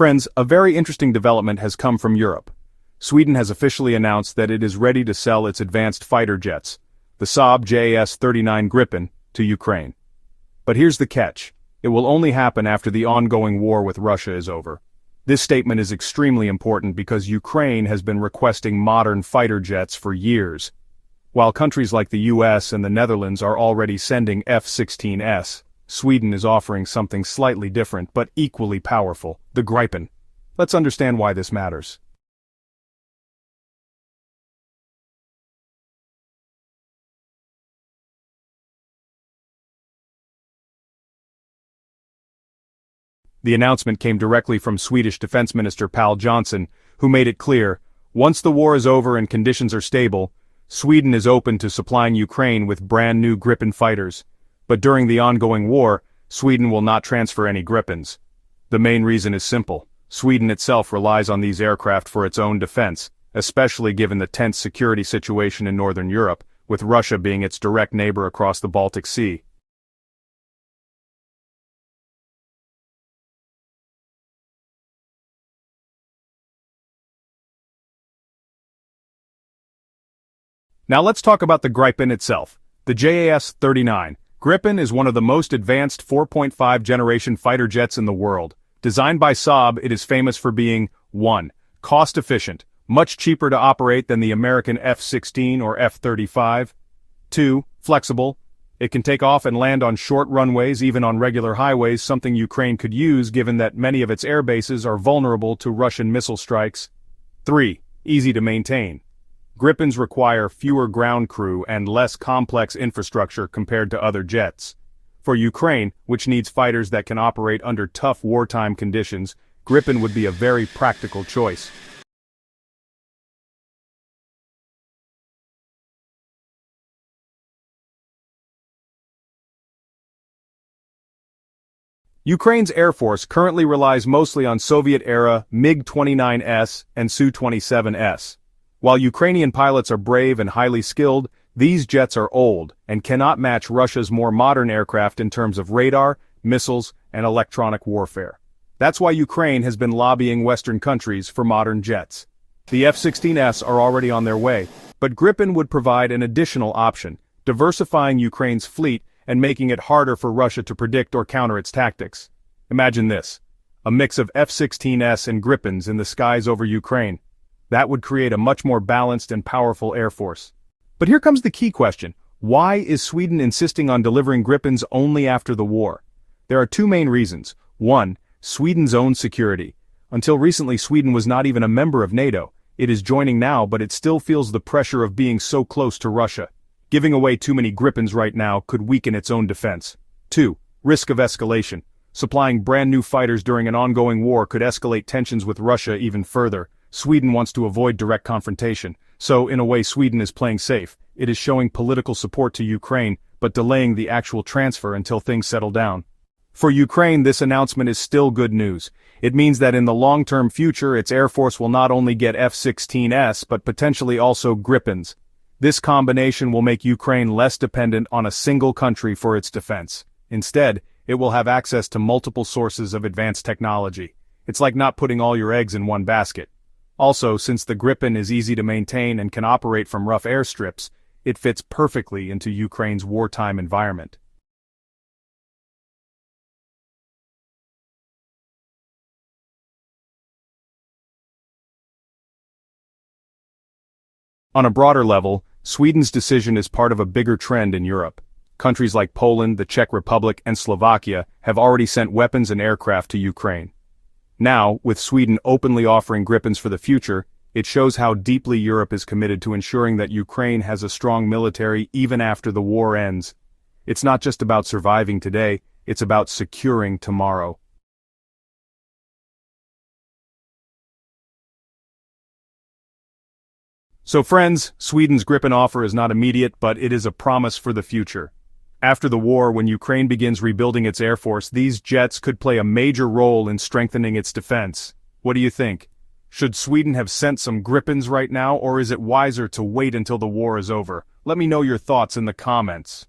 Friends, a very interesting development has come from Europe. Sweden has officially announced that it is ready to sell its advanced fighter jets, the Saab JAS-39 Gripen, to Ukraine. But here's the catch. It will only happen after the ongoing war with Russia is over. This statement is extremely important because Ukraine has been requesting modern fighter jets for years. While countries like the US and the Netherlands are already sending F-16s, Sweden is offering something slightly different but equally powerful, the Gripen. Let's understand why this matters. The announcement came directly from Swedish Defense Minister Pål Jonson, who made it clear, once the war is over and conditions are stable, Sweden is open to supplying Ukraine with brand new Gripen fighters. But during the ongoing war, Sweden will not transfer any Gripens. The main reason is simple. Sweden itself relies on these aircraft for its own defense, especially given the tense security situation in Northern Europe, with Russia being its direct neighbor across the Baltic Sea. Now let's talk about the Gripen itself. The JAS-39 Gripen is one of the most advanced 4.5 generation fighter jets in the world. Designed by Saab, it is famous for being 1. Cost-efficient, much cheaper to operate than the American F-16 or F-35. 2. Flexible. It can take off and land on short runways, even on regular highways, something Ukraine could use given that many of its air bases are vulnerable to Russian missile strikes. 3. Easy to maintain. Gripens require fewer ground crew and less complex infrastructure compared to other jets. For Ukraine, which needs fighters that can operate under tough wartime conditions, Gripen would be a very practical choice. Ukraine's Air Force currently relies mostly on Soviet-era MiG-29S and Su-27S. While Ukrainian pilots are brave and highly skilled, these jets are old and cannot match Russia's more modern aircraft in terms of radar, missiles, and electronic warfare. That's why Ukraine has been lobbying Western countries for modern jets. The F-16s are already on their way, but Gripen would provide an additional option, diversifying Ukraine's fleet and making it harder for Russia to predict or counter its tactics. Imagine this: a mix of F-16s and Gripens in the skies over Ukraine. That would create a much more balanced and powerful air force. But here comes the key question. Why is Sweden insisting on delivering Gripens only after the war? There are two main reasons. 1. Sweden's own security. Until recently, Sweden was not even a member of NATO. It is joining now, but it still feels the pressure of being so close to Russia. Giving away too many Gripens right now could weaken its own defense. 2. Risk of escalation. Supplying brand new fighters during an ongoing war could escalate tensions with Russia even further. Sweden wants to avoid direct confrontation, so in a way Sweden is playing safe. It is showing political support to Ukraine, but delaying the actual transfer until things settle down. For Ukraine, this announcement is still good news. It means that in the long-term future, its air force will not only get F-16s but potentially also Gripens. This combination will make Ukraine less dependent on a single country for its defense. Instead, it will have access to multiple sources of advanced technology. It's like not putting all your eggs in one basket. Also, since the Gripen is easy to maintain and can operate from rough airstrips, it fits perfectly into Ukraine's wartime environment. On a broader level, Sweden's decision is part of a bigger trend in Europe. Countries like Poland, the Czech Republic, and Slovakia have already sent weapons and aircraft to Ukraine. Now, with Sweden openly offering Gripens for the future, it shows how deeply Europe is committed to ensuring that Ukraine has a strong military even after the war ends. It's not just about surviving today, it's about securing tomorrow. So friends, Sweden's Gripen offer is not immediate, but it is a promise for the future. After the war, when Ukraine begins rebuilding its air force, these jets could play a major role in strengthening its defense. What do you think? Should Sweden have sent some Gripens right now, or is it wiser to wait until the war is over? Let me know your thoughts in the comments.